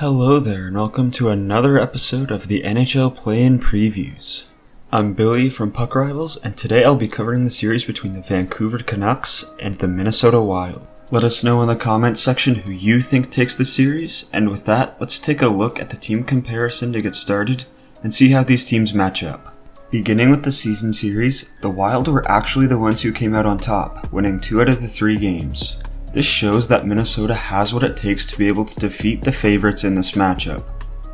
Hello there and welcome to another episode of the NHL Play-In Previews. I'm Billy from Puck Rivals and today I'll be covering the series between the Vancouver Canucks and the Minnesota Wild. Let us know in the comments section who you think takes the series, and with that, let's take a look at the team comparison to get started and see how these teams match up. Beginning with the season series, the Wild were actually the ones who came out on top, winning 2 out of the 3 games. This shows that Minnesota has what it takes to be able to defeat the favorites in this matchup.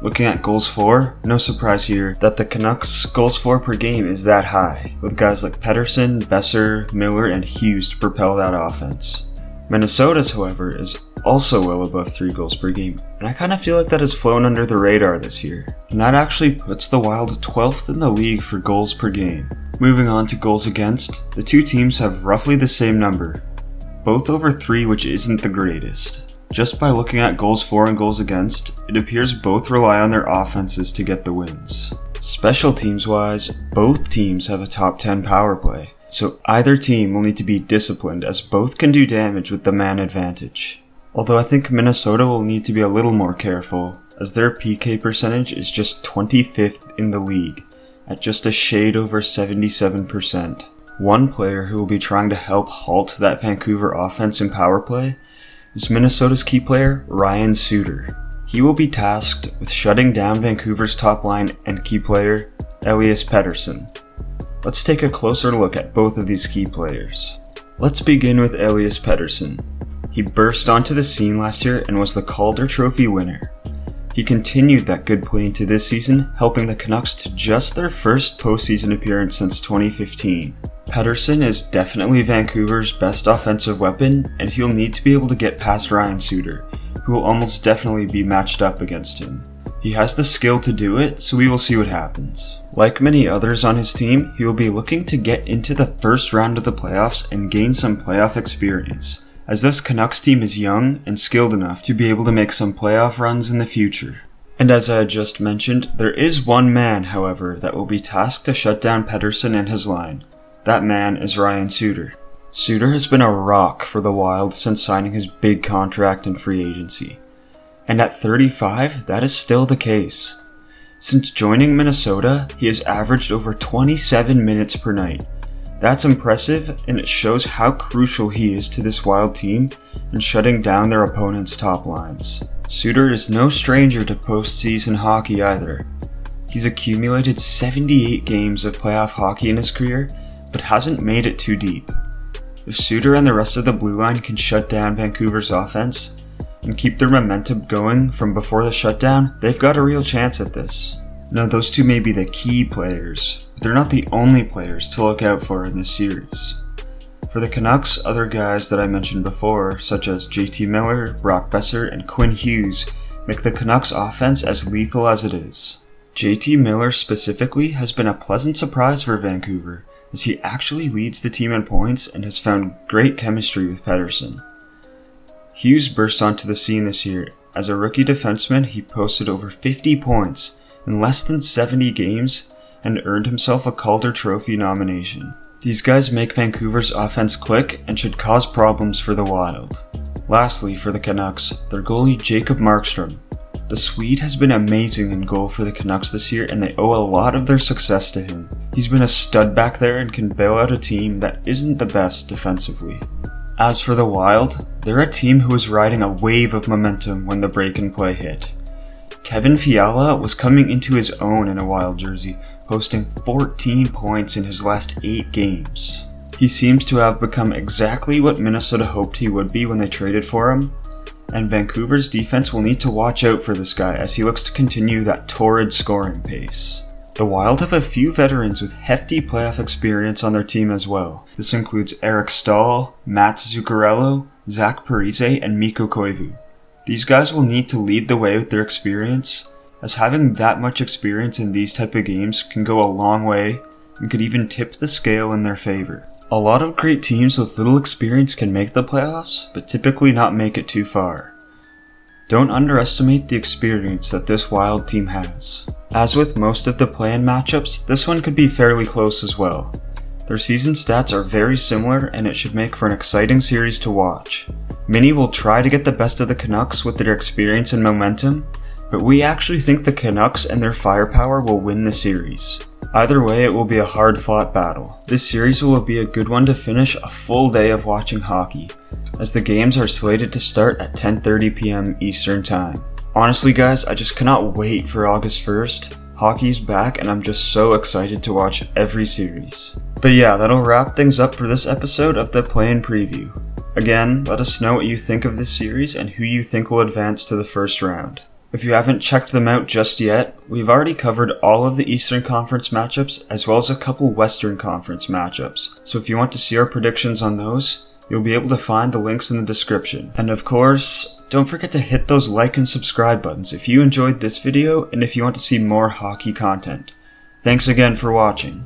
Looking at goals for, no surprise here that the Canucks' goals for per game is that high, with guys like Pettersson, Boeser, Miller, and Hughes to propel that offense. Minnesota's, however, is also well above 3 goals per game, and I kind of feel like that has flown under the radar this year, and that actually puts the Wild 12th in the league for goals per game. Moving on to goals against, the two teams have roughly the same number, both over 3, which isn't the greatest. Just by looking at goals for and goals against, it appears both rely on their offenses to get the wins. Special teams wise, both teams have a top 10 power play, so either team will need to be disciplined as both can do damage with the man advantage. Although I think Minnesota will need to be a little more careful, as their PK percentage is just 25th in the league, at just a shade over 77%. One player who will be trying to help halt that Vancouver offense in power play is Minnesota's key player, Ryan Suter. He will be tasked with shutting down Vancouver's top line and key player, Elias Pettersson. Let's take a closer look at both of these key players. Let's begin with Elias Pettersson. He burst onto the scene last year and was the Calder Trophy winner. He continued that good play into this season, helping the Canucks to just their first postseason appearance since 2015. Pettersson is definitely Vancouver's best offensive weapon, and he'll need to be able to get past Ryan Suter, who will almost definitely be matched up against him. He has the skill to do it, so we will see what happens. Like many others on his team, he will be looking to get into the first round of the playoffs and gain some playoff experience, as this Canucks team is young and skilled enough to be able to make some playoff runs in the future. And as I just mentioned, there is one man, however, that will be tasked to shut down Pettersson and his line. That man is Ryan Suter. Suter has been a rock for the Wild since signing his big contract in free agency. And at 35, that is still the case. Since joining Minnesota, he has averaged over 27 minutes per night. That's impressive, and it shows how crucial he is to this Wild team in shutting down their opponents' top lines. Suter is no stranger to postseason hockey either. He's accumulated 78 games of playoff hockey in his career, but hasn't made it too deep. If Suter and the rest of the blue line can shut down Vancouver's offense and keep their momentum going from before the shutdown, they've got a real chance at this. Now those two may be the key players, but they're not the only players to look out for in this series. For the Canucks, other guys that I mentioned before, such as JT Miller, Brock Boeser, and Quinn Hughes, make the Canucks offense as lethal as it is. JT Miller specifically has been a pleasant surprise for Vancouver, as he actually leads the team in points and has found great chemistry with Pettersson. Hughes burst onto the scene this year. As a rookie defenseman, he posted over 50 points in less than 70 games and earned himself a Calder Trophy nomination. These guys make Vancouver's offense click and should cause problems for the Wild. Lastly, for the Canucks, their goalie Jacob Markstrom. The Swede has been amazing in goal for the Canucks this year, and they owe a lot of their success to him. He's been a stud back there and can bail out a team that isn't the best defensively. As for the Wild, they're a team who was riding a wave of momentum when the break-and-play hit. Kevin Fiala was coming into his own in a Wild jersey, posting 14 points in his last 8 games. He seems to have become exactly what Minnesota hoped he would be when they traded for him, and Vancouver's defense will need to watch out for this guy as he looks to continue that torrid scoring pace. The Wild have a few veterans with hefty playoff experience on their team as well. This includes Eric Staal, Matt Zuccarello, Zach Parise, and Mikko Koivu. These guys will need to lead the way with their experience, as having that much experience in these type of games can go a long way and could even tip the scale in their favor. A lot of great teams with little experience can make the playoffs, but typically not make it too far. Don't underestimate the experience that this Wild team has. As with most of the play-in matchups, this one could be fairly close as well. Their season stats are very similar, and it should make for an exciting series to watch. Many will try to get the best of the Canucks with their experience and momentum, but we actually think the Canucks and their firepower will win the series. Either way, it will be a hard-fought battle. This series will be a good one to finish a full day of watching hockey, as the games are slated to start at 10:30 p.m. Eastern Time. Honestly guys, I just cannot wait for August 1st. Hockey's back and I'm just so excited to watch every series. But yeah, that'll wrap things up for this episode of the Play-In Preview. Again, let us know what you think of this series and who you think will advance to the first round. If you haven't checked them out just yet, we've already covered all of the Eastern Conference matchups as well as a couple Western Conference matchups. So if you want to see our predictions on those, you'll be able to find the links in the description. And of course, don't forget to hit those like and subscribe buttons if you enjoyed this video and if you want to see more hockey content. Thanks again for watching.